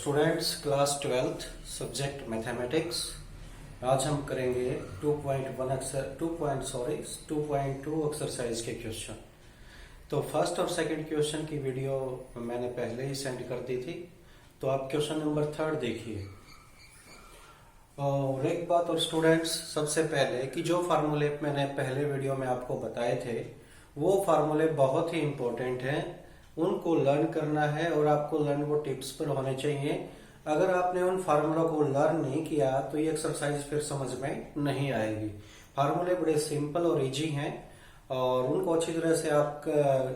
Students class 12th subject mathematics. आज हम करेंगे 2.2 एक्सरसाइज के क्वेश्चन। तो फर्स्ट और सेकंड क्वेश्चन की वीडियो मैंने पहले ही सेंड कर दी थी, तो आप क्वेश्चन नंबर 3 देखिए। और एक बात और स्टूडेंट्स, सबसे पहले कि जो फार्मूले मैंने पहले वीडियो में आपको बताए थे वो फार्मूले बहुत ही इंपॉर्टेंट हैं, उनको लर्न करना है और आपको लर्न वो टिप्स पर होने चाहिए। अगर आपने उन फार्मूला को लर्न नहीं किया तो ये एक्सरसाइज फिर समझ में नहीं आएगी। फार्मूले बड़े सिंपल और इजी हैं और उनको अच्छी तरह से आप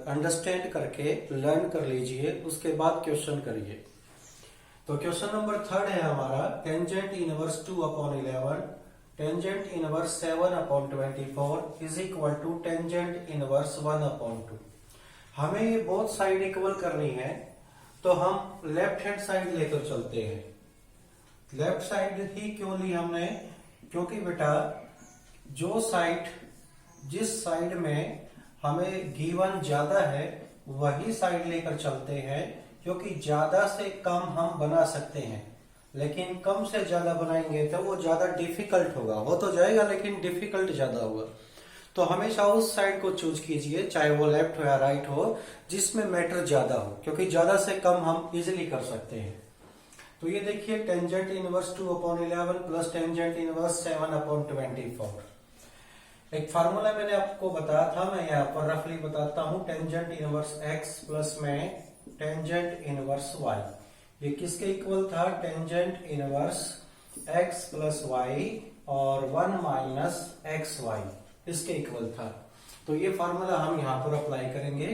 अंडरस्टैंड करके लर्न कर लीजिए, उसके बाद क्वेश्चन करिए। तो क्वेश्चन नंबर 3 है हमारा, tangent inverse 2/11 tangent inverse 7/24 is equal to tangent inverse 1/2। हमें ये बोथ साइड इक्वल करनी है, तो हम लेफ्ट हैंड साइड लेकर चलते हैं। लेफ्ट साइड ही क्यों ली हमने? क्योंकि बेटा जो साइड जिस साइड में हमें गिवन ज्यादा है वही साइड लेकर चलते हैं, क्योंकि ज्यादा से कम हम बना सकते हैं, लेकिन कम से ज्यादा बनाएंगे तो वो ज्यादा डिफिकल्ट होगा। हो तो जाएगा लेकिन डिफिकल्ट ज्यादा होगा। तो हमेशा उस साइड को चूज कीजिए, चाहे वो लेफ्ट हो या राइट हो, जिसमें मैटर ज्यादा हो, क्योंकि ज्यादा से कम हम इजिली कर सकते हैं। तो ये देखिए, tangent inverse 2/11 plus tangent inverse 7/24। एक फार्मूला मैंने आपको बताया था, मैं यहाँ पर रफली बताता हूँ। टेंजेंट इनवर्स x प्लस में टेंजेंट इनवर्स y, ये किसके इक्वल था? Tangent inverse x plus y और 1 माइनस xy, इसके इक्वल था। तो ये फार्मूला हम यहाँ पर अप्लाई करेंगे।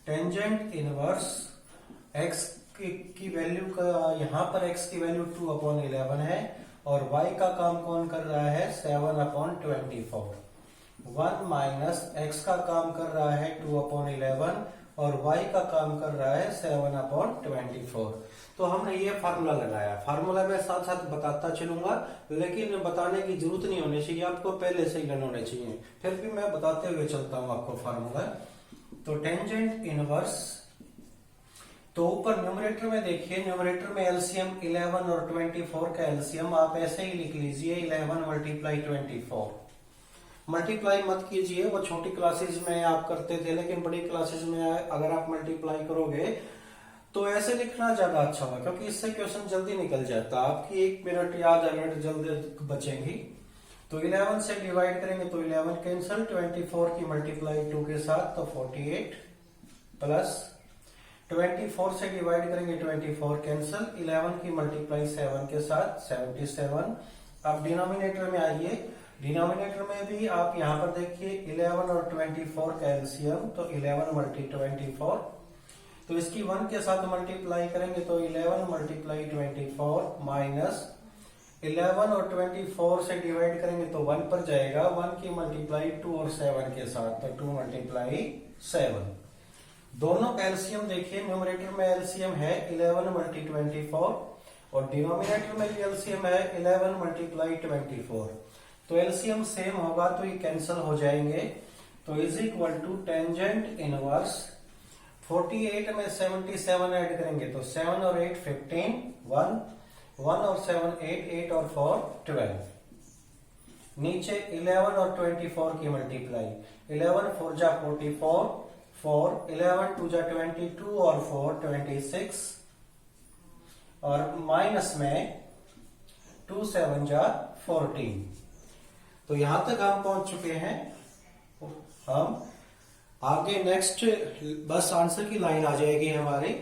टेंजेंट इनवर्स x की वैल्यू का, यहाँ पर x की वैल्यू 2/11 है और y का काम कौन कर रहा है? 7/24। 1 माइनस x का काम कर रहा है 2/11 और y का काम कर रहा है 7/24। तो हमने ये फार्मूला लगाया। फार्मूला मैं साथ साथ बताता चलूंगा, लेकिन बताने की जरूरत नहीं होनी चाहिए, आपको पहले से ही लर्न होने चाहिए। फिर भी मैं बताते हुए चलता हूं आपको फार्मूला। तो टेंजेंट इनवर्स, तो ऊपर न्यूमरेटर में देखिए, न्यूमरेटर में एलसीएम 11 और 24 का एलसीएम आप ऐसे ही लिख लीजिए, 11 मल्टीप्लाई 24। मल्टीप्लाई मत कीजिए, वो छोटी क्लासेस में आप करते थे, लेकिन बड़ी क्लासेस में अगर आप मल्टीप्लाई करोगे तो ऐसे लिखना ज्यादा अच्छा होगा, क्योंकि इससे क्वेश्चन जल्दी निकल जाता। आपकी 1 मिनट या आधा मिनट जल्दी बचेंगी। तो 11 से डिवाइड करेंगे तो 11 कैंसिल, 24 की मल्टीप्लाई 2 के साथ तो 48 प्लस 24 से डिवाइड करेंगे 24 कैंसिल, 11 की मल्टीप्लाई 7 के साथ 77। अब डिनोमिनेटर में आइए, डिनोमिनेटर में भी आप यहाँ पर देखिए 11 और 24 का एलसीएम, तो 11 मल्टी 24, तो इसकी 1 के साथ मल्टीप्लाई करेंगे तो 11 मल्टीप्लाई 24 माइनस 11 और 24 से डिवाइड करेंगे तो 1 पर जाएगा, 1 की मल्टीप्लाई 2 और 7 के साथ तो 2 मल्टीप्लाई 7। दोनों का एलसीएम देखिए, न्यूमरेटर में एलसीएम है 11 मल्टी 24 और डिनोमिनेटर में भी एलसीएम है 11 मल्टीप्लाई 24। तो एलसीएम सेम होगा तो ये कैंसिल हो जाएंगे। तो is equal to tangent inverse 48 में 77 ऐड करेंगे तो 7 और 8 15, 1 और 7 8, 8 और 4 12। नीचे 11 और 24 की मल्टीप्लाई, 11 4 जा 44, 4 11 2 जा 22 और 4 26, और माइनस में 2 7 जा 14। तो यहां तक हम पहुंच चुके हैं। हम आगे नेक्स्ट बस आंसर की लाइन आ जाएगी हमारी,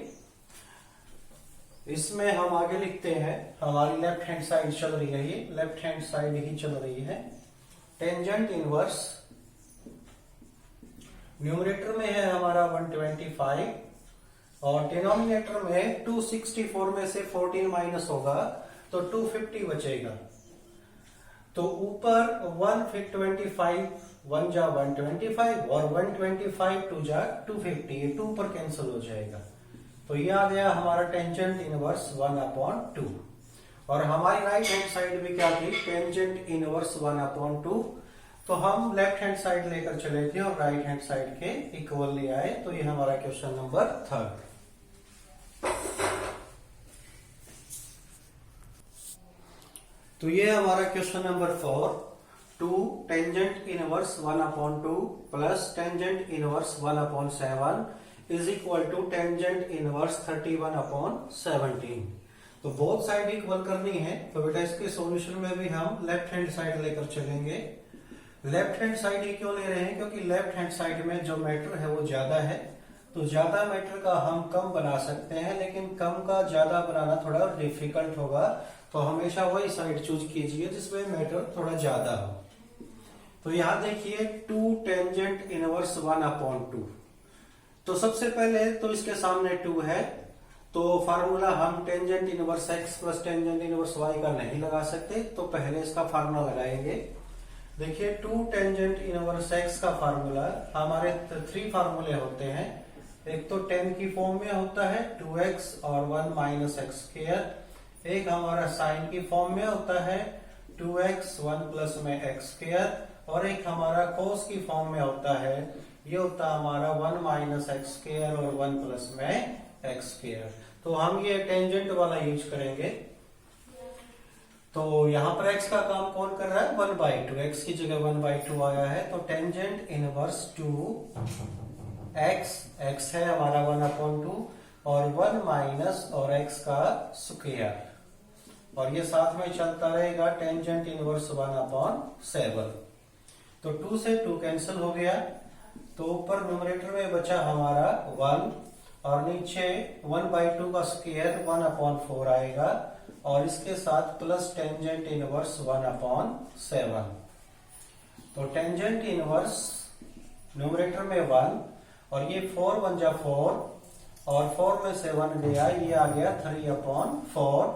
इसमें हम आगे लिखते हैं। हमारी लेफ्ट हैंड साइड चल रही है, ये लेफ्ट हैंड साइड ही चल रही है। टेंजेंट इनवर्स न्यूमरेटर में है हमारा 125 और डिनोमिनेटर में 264 में से 14 माइनस होगा तो 250 बचेगा। तो ऊपर 125 1 जा 125 और 125 2 जा 250, ये 2 पर कैंसिल हो जाएगा। तो ये आ गया हमारा टेंजेंट इनवर्स 1/2। और हमारी राइट हैंड साइड भी क्या थी? Tangent inverse 1/2। तो हम लेफ्ट हैंड साइड लेकर चले थे और राइट हैंड साइड के इक्वल ले आए। तो ये हमारा क्वेश्चन नंबर 3। तो ये हमारा question number 4। 2 tangent inverse 1/2 plus tangent inverse 1/7 is equal to tangent inverse 31/17। तो बोथ साइड इक्वल करनी है। तो बेटा इसके सॉल्यूशन में भी हम लेफ्ट हैंड साइड लेकर चलेंगे। लेफ्ट हैंड साइड ही क्यों ले रहे हैं? क्योंकि लेफ्ट हैंड साइड में जो मैटर है वो ज्यादा है, तो ज्यादा मैटर का हम कम बना सकते हैं, लेकिन कम का ज्यादा बनाना थोड़ा डिफिकल्ट होगा। तो हमेशा वही साइड चूज कीजिए जिसमें मैटर थोड़ा ज्यादा हो। तो यहां देखिए 2 टेंजेंट इनवर्स 1/2। तो सबसे पहले तो इसके सामने 2 है, तो फार्मूला हम tangent inverse x plus tangent inverse y का नहीं लगा सकते, तो पहले इसका फार्मूला लगाएंगे। देखिए 2 टेंजेंट इनवर्स x का फार्मूला, हमारे 3 फार्मूले होते हैं। एक तो tan की फॉर्म में होता है 2x और 1 माइनस एक्स स्क्वायर। एक हमारा साइन की फॉर्म में होता है 2x 1 प्लस में एक्स स्क्वायर, और एक हमारा cos की फॉर्म में होता है, ये होता है हमारा 1 माइनस एक्स स्क्वायर और 1 प्लस में एक्स स्क्वायर। तो हम ये टेंजेंट वाला यूज करेंगे। तो यहां पर x का काम कौन कर रहा है? 1/2। x की जगह 1/2 आया है, तो टेंजेंट इनवर्स 2x, x है हमारा 1/2 और 1 माइनस और x का स्क्वायर, और ये साथ में चलता रहेगा टेंजेंट इनवर्स 1/7। तो 2 से 2 कैंसिल हो गया, तो ऊपर न्यूमरेटर में बचा हमारा 1 और नीचे 1/2 का स्क्वायर 1/4 आएगा, और इसके साथ प्लस टेंजेंट इनवर्स 1/7। तो टेंजेंट इनवर्स न्यूमरेटर में 1 और ये 4 1 जा 4 और 4 में से 1 गया, ये आ गया 3/4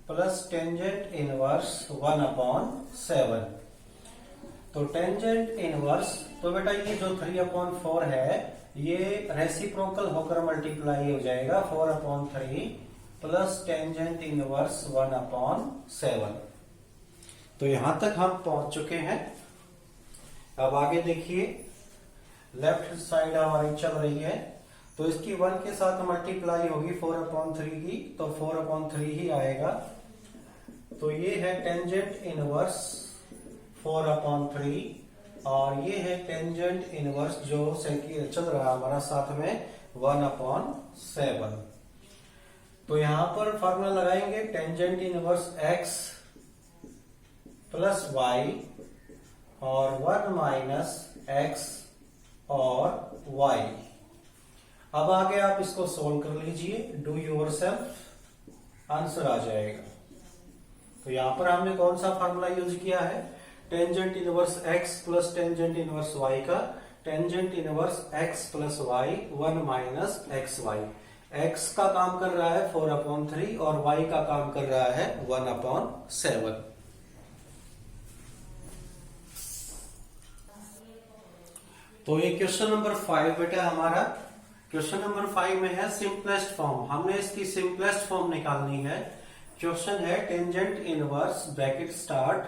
प्लस टेंजेंट इनवर्स 1/7। तो टेंजेंट इनवर्स, तो बेटा ये जो 3/4 है ये रेसिप्रोकल होकर मल्टीप्लाई हो जाएगा 4/3 प्लस टेंजेंट इनवर्स 1/7। तो यहां तक हम पहुंच चुके हैं। अब आगे देखिए, लेफ्ट साइड हमारी चल रही है, तो इसकी 1 के साथ मल्टीप्लाई होगी 4/3 की, तो 4/3 ही आएगा। तो ये है टेंजेंट इनवर्स 4/3 और ये है टेंजेंट इनवर्स जो चल रहा है हमारा साथ में 1/7। तो यहां पर फॉर्मूला लगाएंगे tangent inverse x plus y और 1 माइनस x और y। अब आगे आप इसको सोल्व कर लीजिए, डू योरसेल्फ, आंसर आ जाएगा। तो यहां पर हमने कौन सा फार्मूला यूज किया है? Tangent inverse x plus tangent inverse y का tangent inverse x plus y 1 minus x y. x का काम कर रहा है 4/3 और y का काम कर रहा है 1/7। तो ये क्वेश्चन नंबर 5 बेटा हमारा। क्वेश्चन नंबर 5 में है सिंपलेस्ट फॉर्म, हमने इसकी सिंपलेस्ट फॉर्म निकालनी है। क्वेश्चन है tangent inverse bracket start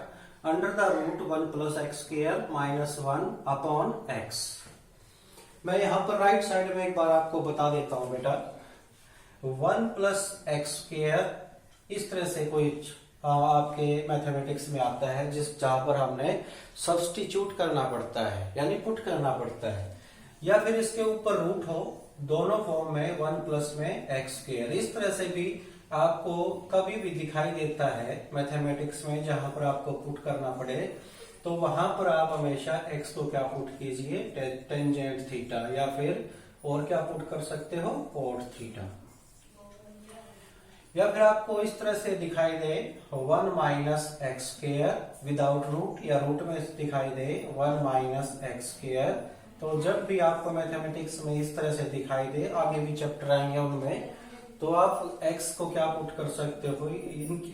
under the root 1 plus x square minus 1/x। मैं यहां पर राइट साइड में एक बार आपको बता देता हूं बेटा, 1 प्लस एक्स स्क्वायर इस तरह से कोई आपके मैथमेटिक्स में आता है जहां पर हमने सब्स्टिट्यूट करना पड़ता है, यानी पुट करना पड़ता है, या फिर इसके ऊपर रूट हो, दोनों फॉर्म में 1 प्लस में एक्स स्क्वायर। इस तरह से भी आपको कभी भी दिखाई देता है मैथमेटिक्स में जहां पर आपको पुट करना पड़े, तो वहां पर आप हमेशा x को क्या पुट कीजिए? टेंजेंट थीटा, या फिर और क्या पुट कर सकते हो? Cot theta. या फिर आपको इस तरह से दिखाई दे 1 minus x square without root, या रूट में दिखाई दे 1 माइनस एक्स स्क्वायर। तो जब भी आपको मैथमेटिक्स में इस तरह से दिखाई दे, आगे भी चैप्टर आएंगे उनमें, तो आप x को क्या पुट कर सकते हो?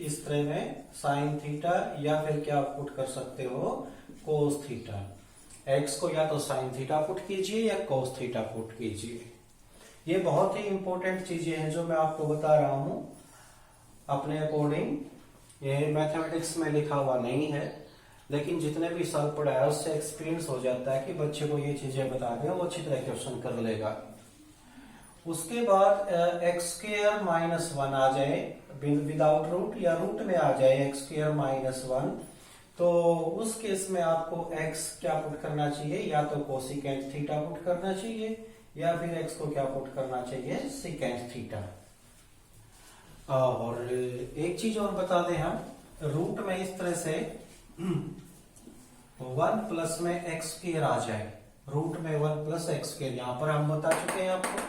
इस तरह में साइन थीटा, या फिर क्या पुट कर सकते हो? Cos theta. x को या तो साइन थीटा पुट कीजिए या कोस थीटा पुट कीजिए। ये बहुत ही इंपॉर्टेंट चीजें हैं जो मैं आपको बता रहा हूं अपने अकॉर्डिंग। ये मैथमेटिक्स में लिखा हुआ नहीं है, लेकिन जितने भी साल पढ़ा है उससे एक्सपीरियंस हो जाता है कि बच्चे को ये चीजें बता दें, वो अच्छी तरह क्वेश्चन कर लेगा। उसके बाद एक्स स्क्र माइनस वन आ जाए विदाउट रूट, या रूट में आ जाए एक्स स्क्र माइनस वन, तो उस केस में आपको x क्या पुट करना चाहिए, या तो कोसिकेंट थीटा पुट करना चाहिए, या फिर x को क्या पुट करना चाहिए, सिकेंट थीटा। और एक चीज और बता दें हम, रूट में इस तरह से 1 प्लस में एक्स स्क्वायर आ जाए, रूट में 1 प्लस एक्स स्क्वायर, यहां पर हम बता चुके हैं आपको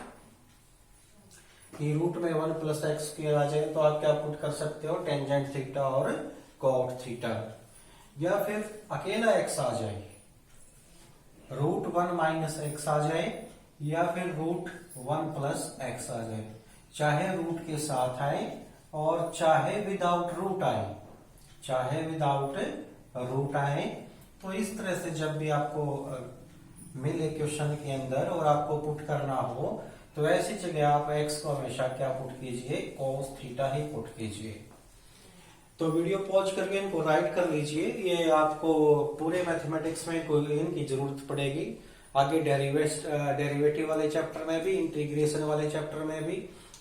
कि रूट में 1 प्लस एक्स स्क्वायर आ जाए तो आप क्या पुट कर सकते हो, टेंजेंट थीटा और कॉट थीटा। या फिर अकेला एक्स आ जाए, रूट 1 माइनस एक्स आ जाए, या फिर रूट 1 प्लस एक्स आ जाए, चाहे रूट के साथ आए और चाहे विदाउट रूट आए, चाहे विदाउट रूट आए। तो इस तरह से जब भी आपको मिले क्वेश्चन के अंदर और आपको पुट करना हो, तो ऐसी जगह आप x को हमेशा क्या पुट कीजिए, cos थीटा ही पुट कीजिए। तो वीडियो पॉज करके इनको राइट कर लीजिए, ये आपको पूरे मैथमेटिक्स में कोई इनकी जरूरत पड़ेगी, आगे डेरिवेटिव वाले चैप्टर में भी, इंटीग्रेशन वाले चैप्टर में भी,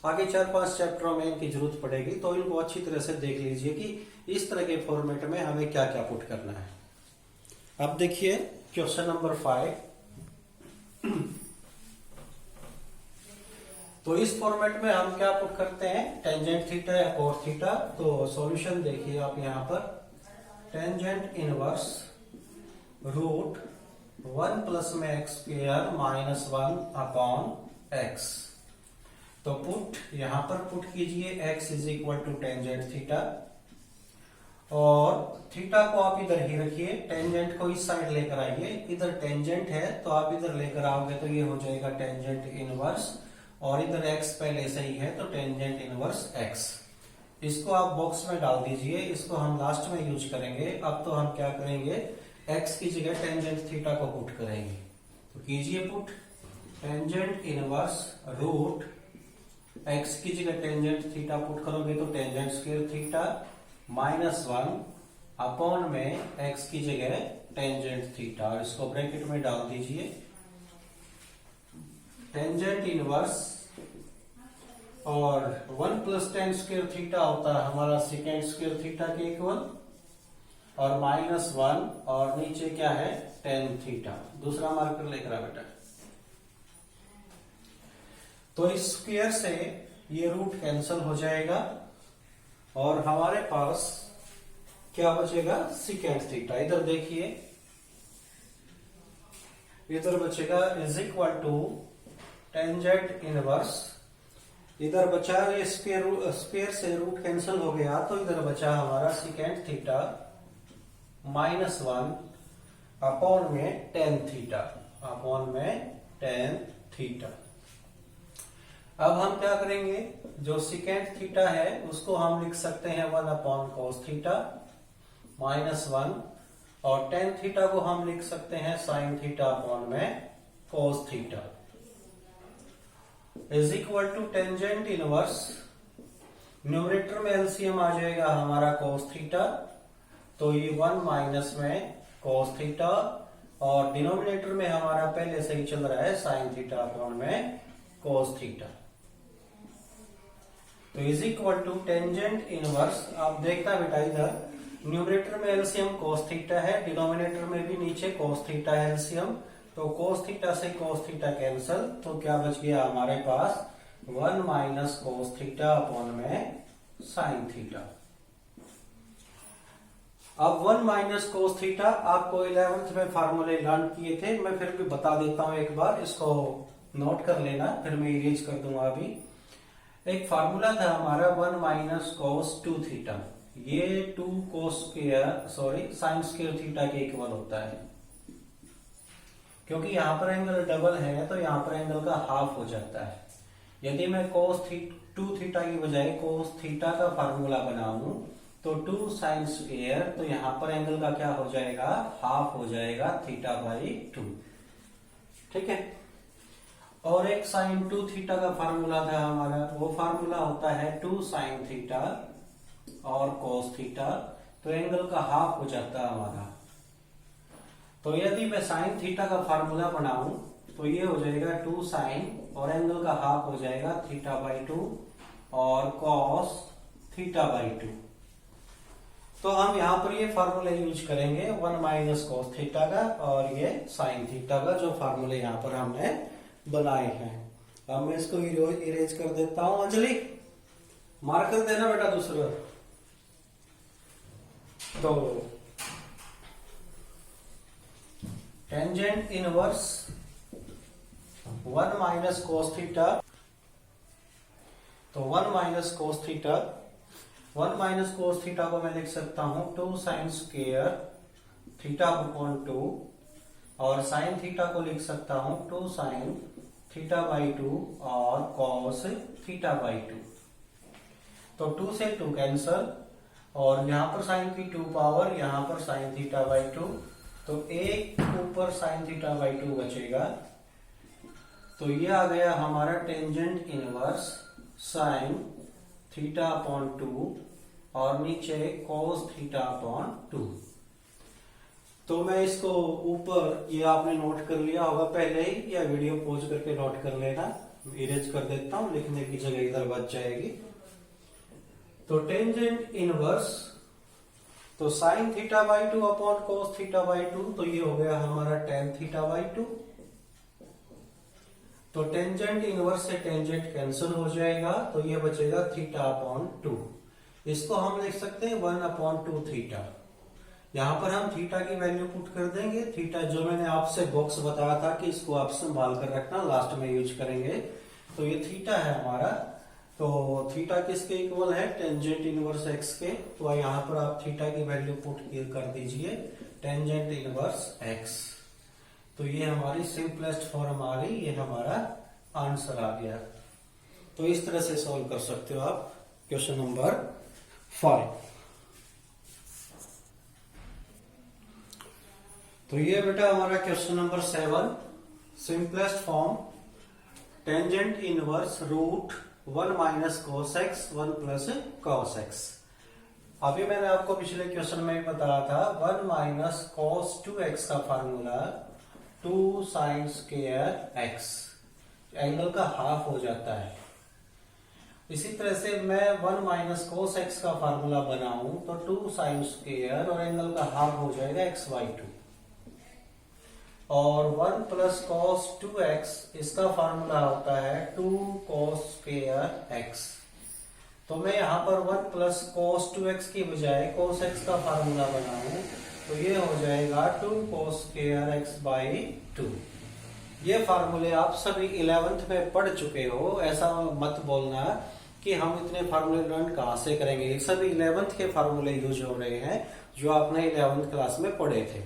आगे 4-5 चैप्टरों में इनकी जरूरत पड़ेगी। तो इनको अच्छी तरह से देख लीजिए कि इस तरह के फॉर्मेट में हमें क्या क्या पुट करना है। अब देखिए क्वेश्चन नंबर 5। तो इस फॉर्मेट में हम क्या पुट करते हैं, टेंजेंट थीटा या कोट थीटा। तो सॉल्यूशन देखिए आप यहाँ पर, टेंजेंट इनवर्स रूट 1 प्लस में x square minus 1 upon x. तो पुट यहां पर पुट कीजिए x is equal to tangent theta, और थीटा को आप इधर ही रखिए, टेंजेंट को इस साइड लेकर आइए, इधर टेंजेंट है तो आप इधर लेकर आओगे तो ये हो जाएगा टेंजेंट इनवर्स, और इधर x पहले से ही है तो टेंजेंट इनवर्स x। इसको आप बॉक्स में डाल दीजिए, इसको हम लास्ट में यूज करेंगे। अब तो हम क्या करेंगे, x की जगह टेंजेंट थीटा को पुट करेंगे। तो कीजिए put, tangent inverse root x की जगह टेंजेंट थीटा पुट करोगे तो tangent square theta minus 1 upon में x की जगह टेंजेंट थीटा, और इसको ब्रैकेट में डाल दीजिए। टेंजेंट इनवर्स और 1 प्लस टेन स्क्वायर थीटा होता है हमारा सेकेंड स्क्वायर थीटा के इक्वल, और माइनस 1 और नीचे क्या है, टेन थीटा। दूसरा मार्कर लेकर आ बेटा। तो इस स्क्वायर से ये रूट कैंसिल हो जाएगा और हमारे पास क्या बचेगा, सिकेंट थीटा। इधर देखिए, इधर बचेगा is equal to tangent inverse, इधर बचा ये स्क्वायर से रूट कैंसिल हो गया तो इधर बचा हमारा सिकेंट थीटा माइनस 1 अपॉन में टेन थीटा, अपॉन में टेन थीटा। अब हम क्या करेंगे, जो सिकेंट थीटा है उसको हम लिख सकते हैं 1 अपॉन कोस थीटा माइनस 1, और टेन थीटा को हम लिख सकते हैं साइन थीटा अपॉन में cos theta, is equal to tangent inverse, numerator में एलसीएम आ जाएगा हमारा कोस थीटा, तो ये 1 माइनस में कोस थीटा, और डिनोमिनेटर में हमारा पहले से ही चल रहा है साइन थीटा अपॉन में कोस थीटा। तो is equal to tangent inverse, आप देखना बेटा इधर न्यूमरेटर में एलसीएम कोस थीटा है, डिनोमिनेटर में भी नीचे कोस थीटा है एलसीएम, तो कोस थीटा से कोस थीटा कैंसल, तो क्या बच गया हमारे पास 1 माइनस कोस थीटा अपॉन में साइन थीटा। अब 1 माइनस कोस थीटा आपको 11th में फार्मूले लर्न किए थे, मैं फिर भी बता देता हूं एक बार, इसको नोट कर लेना, फिर मैं इरेज कर दूंगा। अभी एक फार्मूला था हमारा 1 माइनस कोस 2 थीटा, ये 2 cos square sine square theta के इक्वल होता है, क्योंकि यहां पर एंगल डबल है तो यहां पर एंगल का हाफ हो जाता है। यदि मैं कोस 2 थीटा की बजाय कोस थीटा का फार्मूला बनाऊं तो 2 साइन स्क्वायर, तो यहां पर एंगल का क्या हो जाएगा, हाफ हो जाएगा थीटा बाई 2, ठीक है। और एक साइन 2 थीटा का फार्मूला था हमारा, वो फार्मूला होता है 2 साइन थीटा और कोस थीटा, तो एंगल का हाफ हो जाता है हमारा। तो यदि मैं साइन थीटा का फार्मूला बनाऊं तो ये हो जाएगा 2 साइन और एंगल का हाफ हो जाएगा थीटा बाई 2 और कॉस थीटा बाई 2। तो हम यहाँ पर ये फार्मूला यूज करेंगे 1 माइनस कॉस थीटा का और ये साइन थीटा का, जो फार्मूले यहाँ पर हमने बनाए हैं। अब मैं इसको इरेज कर देता हूं। अंजलि मार्क कर देना बेटा दूसरा। तो tangent inverse 1 minus cos theta, तो 1 minus cos theta, 1 minus cos theta को मैं लिख सकता हूं 2 साइन स्क्वायर थीटा अपॉन 2 और साइन थीटा को लिख सकता हूं 2 साइन थीटा बाई 2 और कॉस थीटा बाई 2। तो 2 से 2 कैंसल और यहां पर साइन की 2 पावर, यहां पर साइन थीटा बाई 2, तो एक ऊपर साइन थीटा बाई 2 बचेगा। तो ये आ गया हमारा tangent inverse sine theta upon 2 और नीचे कॉस थीटा अपॉन 2। तो मैं इसको ऊपर, ये आपने नोट कर लिया होगा पहले ही, या वीडियो पॉज करके नोट कर लेना। इरेज कर देता हूं, लिखने की जगह इधर बच जाएगी। तो टेंजेंट इनवर्स, तो sine theta by 2 upon cos theta by 2, तो ये हो गया हमारा टेन थीटा बाई 2। तो टेंजेंट इनवर्स से टेंजेंट कैंसिल हो जाएगा, तो ये बचेगा थीटा अपॉन 2। इसको हम लिख सकते हैं 1 अपॉन 2 थीटा। यहां पर हम थीटा की वैल्यू पुट कर देंगे। थीटा जो मैंने आपसे बॉक्स बताया था कि इसको आप संभाल कर रखना, लास्ट में यूज करेंगे। तो ये थीटा है हमारा। तो थीटा किसके इक्वल है? टेंजेंट इनवर्स एक्स के। तो यहाँ पर आप थीटा की वैल्यू पुट कर दीजिए टेंजेंट इनवर्स एक्स। तो ये हमारी सिंपलेस्ट फॉर्म आ गई, ये हमारा आंसर आ गया। तो इस तरह से सॉल्व कर सकते हो आप क्वेश्चन नंबर 5। तो ये बेटा हमारा question number 7, simplest form tangent inverse root 1 minus cos x 1 plus cos x. अभी मैंने आपको पिछले क्वेश्चन में बताया था 1 माइनस कॉस 2x का formula 2 sine square x, angle का हाफ हो जाता है। इसी तरह से मैं 1 माइनस कॉस एक्स का फार्मूला बनाऊं तो 2 साइन स्क्वायर और एंगल का हाफ हो जाएगा x/2 और 1 प्लस कॉस 2x, इसका फार्मूला होता है 2 कॉस स्क्वायर एक्स। तो मैं यहां पर 1 प्लस कॉस 2x की बजाय कॉस x का फार्मूला बनाऊं तो ये हो जाएगा 2 कॉस स्क्वायर x/2। ये फार्मूले आप सभी 11th में पढ़ चुके हो, ऐसा मत बोलना कि हम इतने फार्मूले लर्न कहां से करेंगे। ये सभी 11th के फार्मूले यूज हो रहे हैं जो आपने 11th क्लास में पढ़े थे,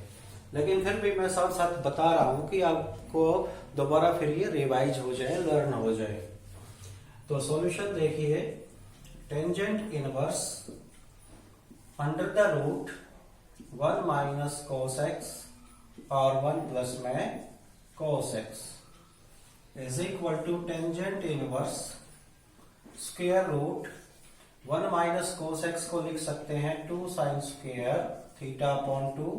लेकिन फिर भी मैं साथ साथ बता रहा हूं कि आपको दोबारा फिर ये रिवाइज हो जाए, लर्न हो जाए। तो सॉल्यूशन देखिए, tangent inverse under the root 1 minus cos x और 1 प्लस में cos x is equal to tangent inverse square root 1 minus cos x को लिख सकते हैं 2 साइन स्क्वायर थीटा अपॉन 2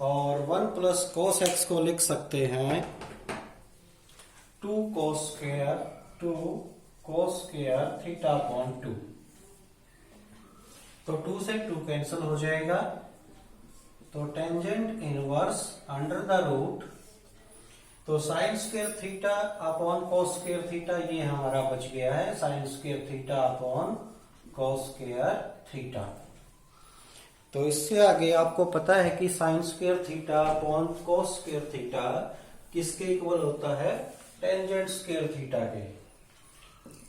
और 1 प्लस कॉस एक्स को लिख सकते हैं 2 कॉस स्क्वायर थीटा अपॉन 2। तो 2 से 2 कैंसिल हो जाएगा। तो tangent inverse under the root, तो sine square theta upon cos square theta ये हमारा बच गया है, sine square theta upon cos square theta. तो इससे आगे आपको पता है कि sine square theta upon cos square theta किसके इक्वल होता है? टेंजेंट स्क्वायर थीटा के।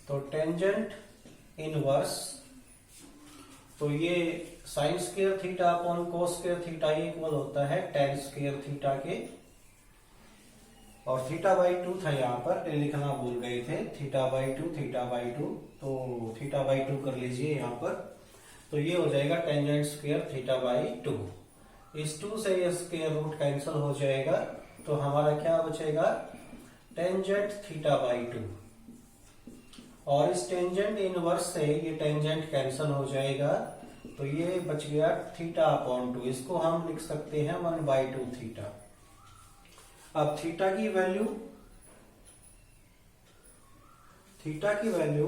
तो टेंजेंट इनवर्स, तो ये sign square theta upon cos square theta ये इक्वल होता है टेन स्क्वायर थीटा के। और थीटा बाई 2 था, यहाँ पर लिखना भूल गए थे, थीटा बाई 2, तो थीटा बाई 2 कर लीजिए यहाँ पर। तो ये हो जाएगा टेंजेंट स्क्वायर थीटा बाई 2। इस 2 से ये स्क्वायर रूट कैंसिल हो जाएगा, तो हमारा क्या बचेगा? Tangent theta by 2। और इस टेंजेंट इनवर्स से ये टेंजेंट कैंसिल हो जाएगा, तो ये बच गया थीटा अपॉन 2। इसको हम लिख सकते हैं 1/2 थीटा। अब थीटा की वैल्यू,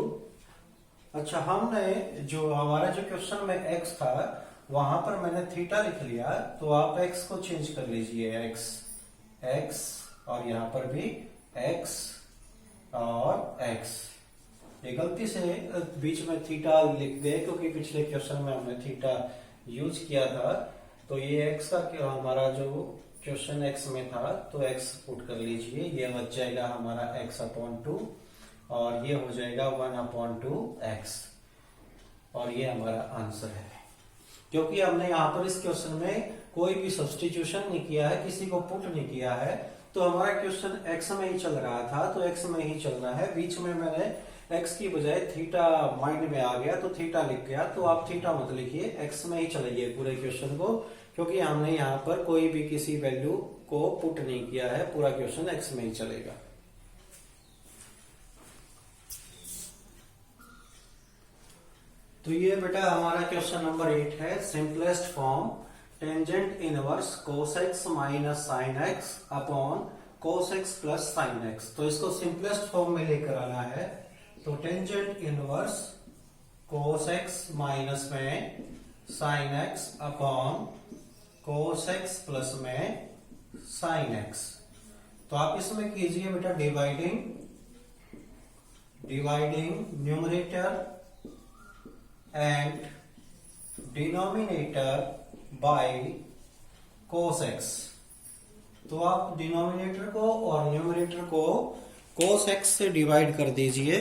अच्छा हमने जो हमारा जो क्वेश्चन में एक्स था वहां पर मैंने थीटा लिख लिया, तो आप एक्स को चेंज कर लीजिए, एक्स और यहां पर भी एक्स और एक्स। ये गलती से बीच में थीटा लिख गए क्योंकि पिछले क्वेश्चन में हमने थीटा यूज किया था। तो ये एक्स का हमारा जो क्वेश्चन एक्स में था तो एक्स पुट कर लीजिए, ये बच जाएगा हमारा x/2 और ये हो जाएगा 1/2 x और ये हमारा आंसर है। क्योंकि हमने यहाँ पर इस क्वेश्चन में कोई भी सब्स्टिट्यूशन नहीं किया है, किसी को पुट नहीं किया है, तो हमारा क्वेश्चन एक्स में ही चल रहा था तो एक्स में ही चलना है। बीच में मैंने एक्स की बजाय थीटा माइंड में आ गया तो थीटा लिख गया, तो आप थीटा मत लिखिए, एक्स में ही चलाइए पूरे क्वेश्चन को, क्योंकि हमने यहाँ पर कोई भी किसी वैल्यू को पुट नहीं किया है, पूरा क्वेश्चन एक्स में ही चलेगा। तो ये बेटा हमारा क्वेश्चन नंबर 8 है, simplest form tangent inverse cos x minus sine x upon cos x plus sine x. तो इसको सिंपलेस्ट फॉर्म में लेकर आना है, तो tangent inverse cos x minus में sine x upon cos x plus में साइन एक्स। तो आप इसमें कीजिए बेटा dividing numerator and denominator by cos x। तो आप डिनोमिनेटर को और न्यूमरेटर को cos x से डिवाइड कर दीजिए।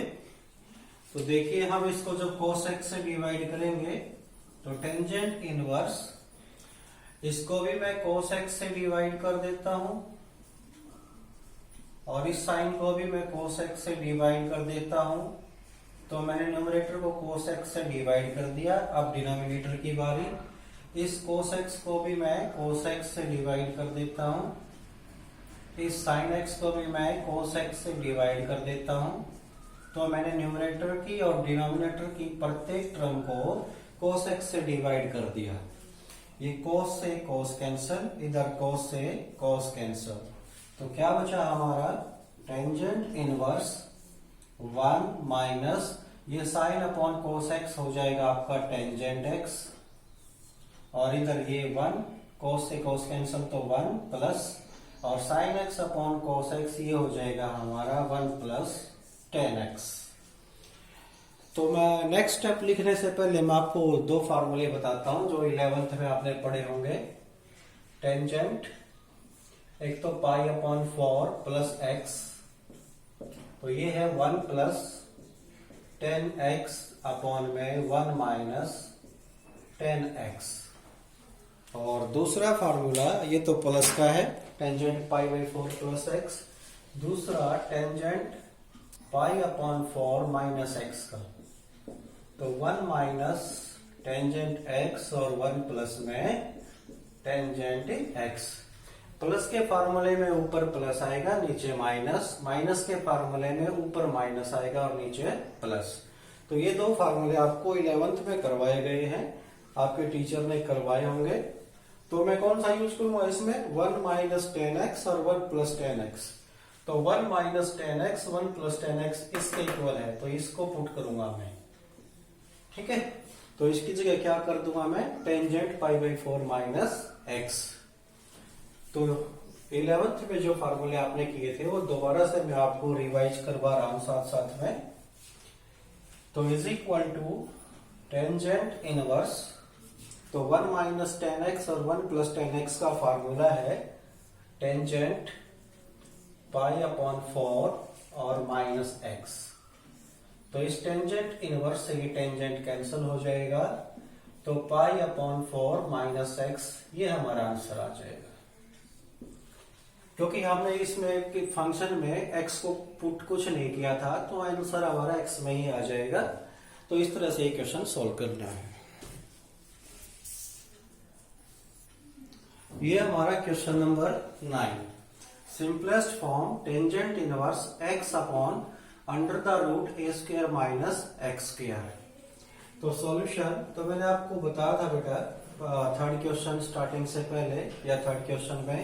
तो देखिए हम इसको जब cos x से डिवाइड करेंगे तो टेंजेंट इनवर्स, इसको भी मैं cos x से डिवाइड कर देता हूं और इस साइन को भी मैं cos x से डिवाइड कर देता हूं। तो मैंने न्यूमरेटर को cos x से डिवाइड कर दिया। अब डिनोमिनेटर की बारी, इस cos x को भी मैं cos x से डिवाइड कर देता हूं, इस sin x को भी मैं cos x से डिवाइड कर देता हूं। तो मैंने न्यूमरेटर की और डिनोमिनेटर की प्रत्येक टर्म को cos x से डिवाइड कर दिया। ये cos से cos कैंसल, इधर cos से cos कैंसल, तो क्या बचा हमारा टेंजेंट इनवर्स 1 माइनस ये साइन अपॉन cos x हो जाएगा आपका टेंजेंट x, और इधर ये 1 cos से cos कैंसल तो 1 प्लस और sine x upon cos x ये हो जाएगा हमारा 1 प्लस tan x। तो मैं नेक्स्ट स्टेप लिखने से पहले मैं आपको दो फार्मूले बताता हूं जो 11th में आपने पढ़े होंगे। टेंजेंट एक तो पाई अपॉन 4 प्लस x, तो ये है 1 प्लस टेन एक्स अपॉन में 1 माइनस टेन एक्स। और दूसरा फार्मूला ये तो प्लस का है, tangent pi by 4 plus x. दूसरा tangent pi upon 4 minus x का, तो 1 माइनस टेंजेंट एक्स और 1 प्लस में टेंजेंट एक्स। प्लस के फार्मूले में ऊपर प्लस आएगा नीचे माइनस, माइनस के फार्मूले में ऊपर माइनस आएगा और नीचे प्लस। तो ये दो फार्मूले आपको 11th में करवाए गए हैं, आपके टीचर ने करवाए होंगे। तो मैं कौन सा यूज करूंगा इसमें, 1 माइनस टेन एक्स और 1 प्लस टेन एक्स। तो 1 minus tan x 1 plus tan x इसके इक्वल है, तो इसको पुट करूंगा मैं, ठीक है। तो इसकी जगह क्या कर दूंगा मैं, tangent pi by 4 minus x. तो 11th में जो फार्मूले आपने किए थे वो दोबारा से मैं आपको रिवाइज करवा रहा हूं साथ साथ में। तो is equal to tangent inverse, तो 1 माइनस टेन एक्स और 1 प्लस टेन एक्स का फार्मूला है टेंजेंट पाई अपॉन 4 और माइनस एक्स। तो इस टेंजेंट इनवर्स से ये टेंजेंट कैंसिल हो जाएगा, तो पाई अपॉन 4 माइनस एक्स ये हमारा आंसर आ जाएगा। क्योंकि हमने इसमें फंक्शन में x को पुट कुछ नहीं किया था तो आंसर हमारा x में ही आ जाएगा। तो इस तरह से ये क्वेश्चन सॉल्व करना है। ये हमारा question number 9, simplest form tangent inverse x upon under the root a square minus x square. तो सॉल्यूशन तो मैंने आपको बताया था बेटा थर्ड क्वेश्चन स्टार्टिंग से पहले या थर्ड क्वेश्चन में,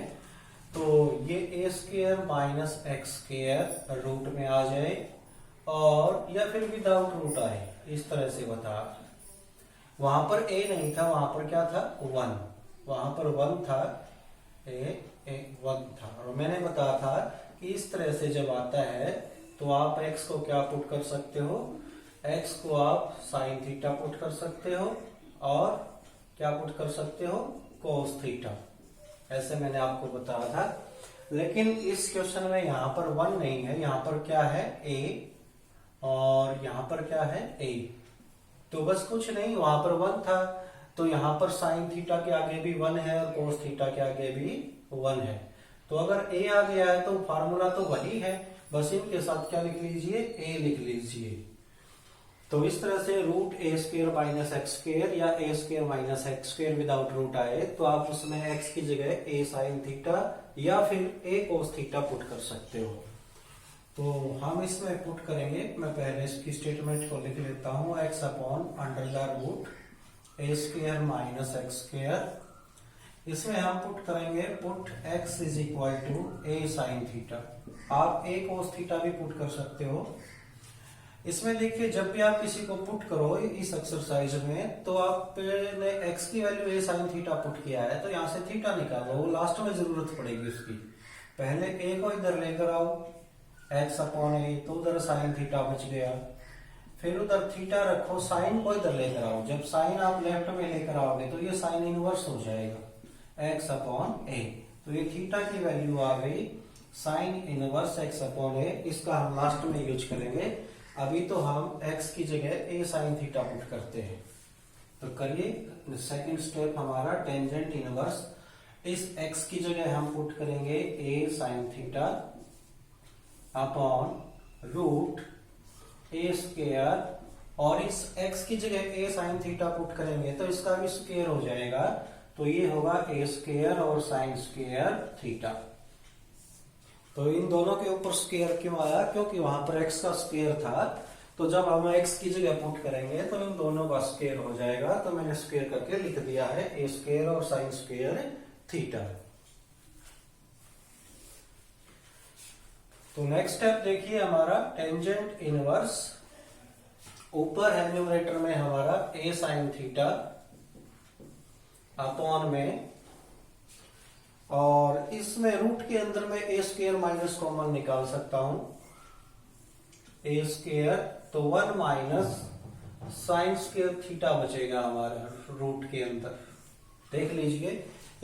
तो ये a square minus x square root में आ जाए और या फिर विदाउट रूट आए, इस तरह से बता। वहां पर ए नहीं था, वहां पर क्या था, 1, वहां पर 1 था, ए 1 था। और मैंने बताया था कि इस तरह से जब आता है तो आप x को क्या पुट कर सकते हो, x को आप साइन थीटा पुट कर सकते हो और क्या पुट कर सकते हो, कोस थीटा। ऐसे मैंने आपको बताया था। लेकिन इस क्वेश्चन में यहाँ पर 1 नहीं है, यहाँ पर क्या है, a और यहाँ पर क्या है, a। तो बस कुछ नहीं, वहां पर 1 था तो यहाँ पर साइन थीटा के आगे भी 1 है और कोस थीटा के आगे भी 1 है। तो अगर a आ गया है तो फार्मूला तो वही है, बस इनके साथ क्या लिख लीजिए, a लिख लीजिए। तो इस तरह से root a square minus x square या a square minus x square without root आए तो आप उसमें x की जगह a साइन थीटा या फिर a कोस थीटा पुट कर सकते हो। तो हम इसमें पुट करेंगे, मैं पहले इसकी स्टेटमेंट को लिख लेता हूं, x upon under the root a square minus x square. इसमें हम पुट करेंगे, put x is equal to a sine theta. आप a कोस थीटा भी पुट कर सकते हो। इसमें देखिए जब भी आप किसी को पुट करो इस एक्सरसाइज में तो आपने x की value a sine theta put किया है तो यहाँ से थीटा निकालो, वो लास्ट में जरूरत पड़ेगी उसकी। पहले a को इधर लेकर आओ, x अपॉन a, तो उधर साइन थीटा बच गया। फिर उधर थीटा रखो, साइन को इधर लेकर आओ, जब साइन आप लेफ्ट में लेकर आओगे तो ये साइन इनवर्स हो जाएगा x अपॉन a। तो ये थीटा की वैल्यू आ गई sine inverse x upon a। इसका हम लास्ट में यूज करेंगे। अभी तो हम x की जगह a साइन थीटा पुट करते हैं। तो करिए, सेकंड स्टेप हमारा टेंजेंट इनवर्स। इस x की जगह हम पुट करेंगे a sine theta upon root a square, और इस x की जगह a साइन थीटा पुट करेंगे तो इसका भी स्क्वायर हो जाएगा, तो ये होगा a स्क्वायर और साइन स्क्वायर थीटा। तो इन दोनों के ऊपर स्क्वायर क्यों आया, क्योंकि वहां पर x का स्क्वायर था, तो जब हम x की जगह पुट करेंगे तो इन दोनों का स्क्वायर हो जाएगा। तो मैंने स्क्वायर करके लिख दिया है a स्क्वायर और साइन स्क्वायर थीटा। तो नेक्स्ट स्टेप देखिए हमारा टेंजेंट इनवर्स। ऊपर है न्यूमरेटर में हमारा a साइन थीटा अपॉन में, और इसमें रूट के अंदर में ए स्क्वायर माइनस कॉमन निकाल सकता हूं, ए स्क्वायर तो 1 माइनस साइन स्क्वायर थीटा बचेगा हमारा रूट के अंदर। देख लीजिए,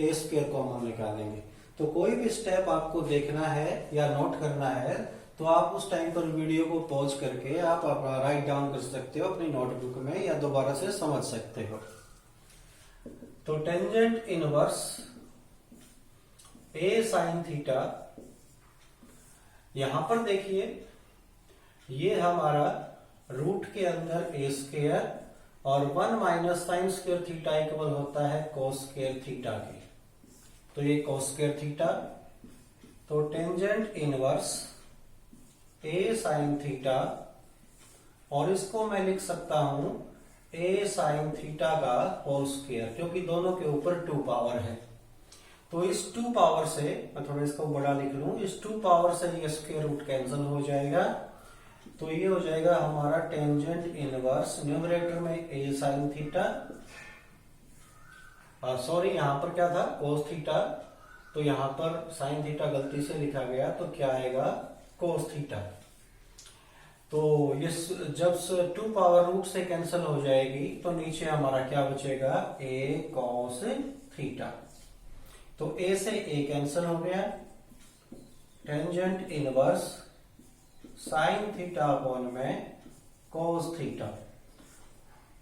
ए स्क्वायर कॉमन निकालेंगे। तो कोई भी स्टेप आपको देखना है या नोट करना है तो आप उस टाइम पर वीडियो को पॉज करके आप राइट डाउन कर सकते हो अपनी नोटबुक में या दोबारा से समझ सकते हो। तो टेंजेंट इनवर्स ए साइन थीटा, यहां पर देखिए ये हमारा रूट के अंदर ए स्क्वायर और 1 minus sign square theta equal होता है कोस स्क्वायर थीटा के, तो ये कोस स्क्वायर थीटा। तो टेंजेंट इनवर्स ए साइन थीटा, और इसको मैं लिख सकता हूं ए साइन थीटा का होल स्क्वायर, क्योंकि दोनों के ऊपर 2 पावर है। तो इस 2 पावर से मैं थोड़ा इसको बड़ा लिख लूं, इस 2 पावर से ये स्क्वायर रूट कैंसिल हो जाएगा, तो ये हो जाएगा हमारा टेंजेंट इनवर्स न्यूमरेटर में ए साइन थीटा, और सॉरी यहां पर क्या था, कोस थीटा, तो यहां पर साइन थीटा गलती से लिखा गया, तो क्या आएगा, कोस थीटा। तो ये जब 2 पावर रूट से कैंसिल हो जाएगी तो नीचे हमारा क्या बचेगा, ए कॉस थीटा। तो a से a कैंसिल हो गया, tangent inverse sine theta upon में कोस थीटा।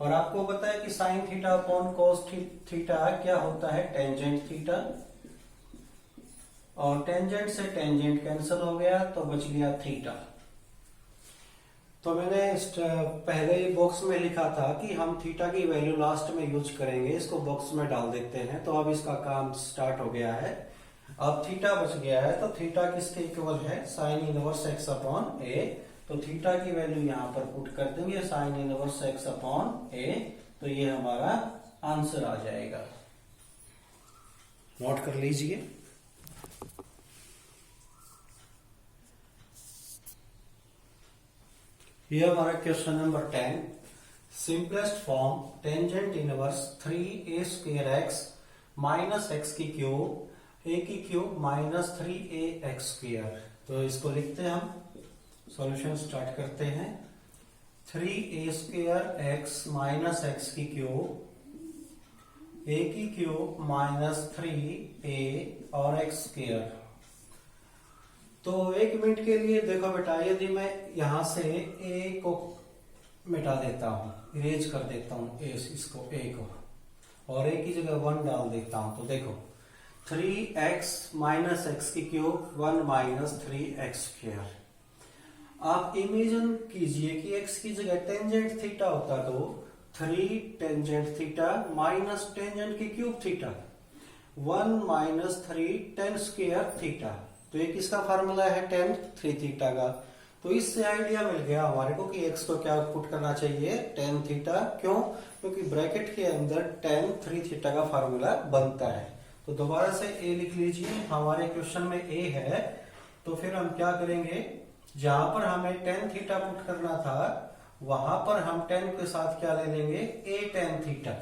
और आपको पता है कि sign theta upon cos theta क्या होता है, टेंजेंट थीटा, और टेंजेंट से टेंजेंट कैंसिल हो गया तो बच गया थीटा। तो मैंने पहले बॉक्स में लिखा था कि हम थीटा की वैल्यू लास्ट में यूज करेंगे, इसको बॉक्स में डाल देते हैं। तो अब इसका काम स्टार्ट हो गया है। अब थीटा बच गया है, तो थीटा किसके इक्वल है, साइन इनवर्स एक्स अपॉन ए। तो थीटा की वैल्यू यहां पर पुट कर देंगे, साइन इनवर्स एक्स अपॉन ए, तो ये हमारा आंसर आ जाएगा। नोट कर लीजिए। ये हमारा question number 10। Simplest form tangent inverse 3a² minus x की क्यूब ए की क्यूब माइनस 3ax²। तो इसको लिखते हैं हम, सॉल्यूशन स्टार्ट करते हैं। 3a² x माइनस एक्स की क्यूब ए की क्यूब माइनस 3a और x²। तो एक मिनट के लिए देखो बेटा, यदि मैं यहां से a को मिटा देता हूं, इरेज कर देता हूं इसको a को, और a की जगह 1 डाल देता हूं, तो देखो 3x माइनस एक्स की क्यूब 1 माइनस 3x²। आप इमेजिन कीजिए कि x की जगह टेंजेंट थीटा होता तो 3 टेंजेंट थीटा माइनस टेंजेंट की cube theta 1 minus 3 tan² theta. तो ये किसका फार्मूला है? tan 3 थीटा का। तो इससे आइडिया मिल गया हमारे को कि x को क्या पुट करना चाहिए, tan थीटा। क्यों? क्योंकि ब्रैकेट के अंदर tan 3 थीटा का फार्मूला बनता है। तो दोबारा से a लिख लीजिए, हमारे क्वेश्चन में a है। तो फिर हम क्या करेंगे, जहां पर हमें tan थीटा पुट करना था वहां पर हम tan के साथ क्या ले लेंगे, a tan थीटा।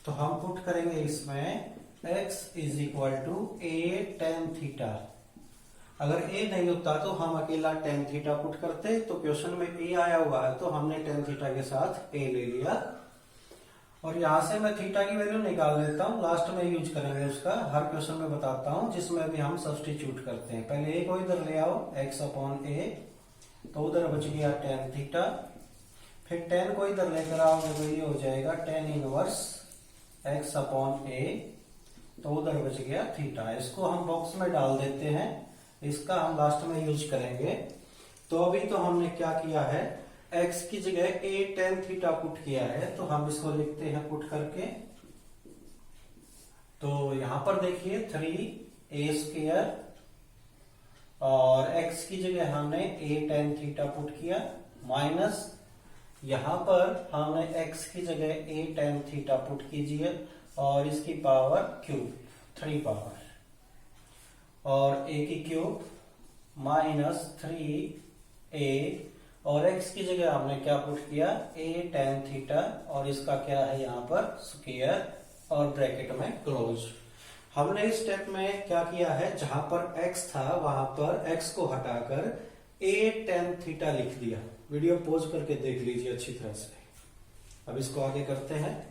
तो हम पुट करेंगे इसमें x is equal to a tan theta. अगर a नहीं होता तो हम अकेला tan थीटा पुट करते, तो क्वेश्चन में a आया हुआ है तो हमने tan थीटा के साथ a ले लिया। और यहां से मैं थीटा की वैल्यू निकाल लेता हूं, लास्ट में यूज करेंगे उसका। हर क्वेश्चन में बताता हूं जिसमें भी हम सब्स्टिट्यूट करते हैं। पहले a को इधर ले आओ, x अपॉन a, तो उधर बच गया tan थीटा। फिर tan को इधर लेकर आओगे तो ये हो जाएगा tan inverse x upon a, तो उधर बच गया थीटा। इसको हम बॉक्स में डाल देते हैं, इसका हम लास्ट में यूज करेंगे। तो अभी तो हमने क्या किया है, x की जगह a tan थीटा पुट किया है, तो हम इसको लिखते हैं पुट करके। तो यहां पर देखिए 3a² और x की जगह हमने a tan थीटा पुट किया, माइनस यहां पर हमने x की जगह a tan थीटा पुट कीजिए और इसकी पावर क्यूब 3 पावर, और a की क्यूब माइनस 3a, और x की जगह हमने क्या पुट किया, a tan थीटा, और इसका क्या है यहाँ पर स्क्वायर और ब्रैकेट में क्लोज। हमने इस स्टेप में क्या किया है, जहां पर x था वहां पर x को हटाकर a tan थीटा लिख दिया। वीडियो पॉज करके देख लीजिए अच्छी तरह से। अब इसको आगे करते हैं।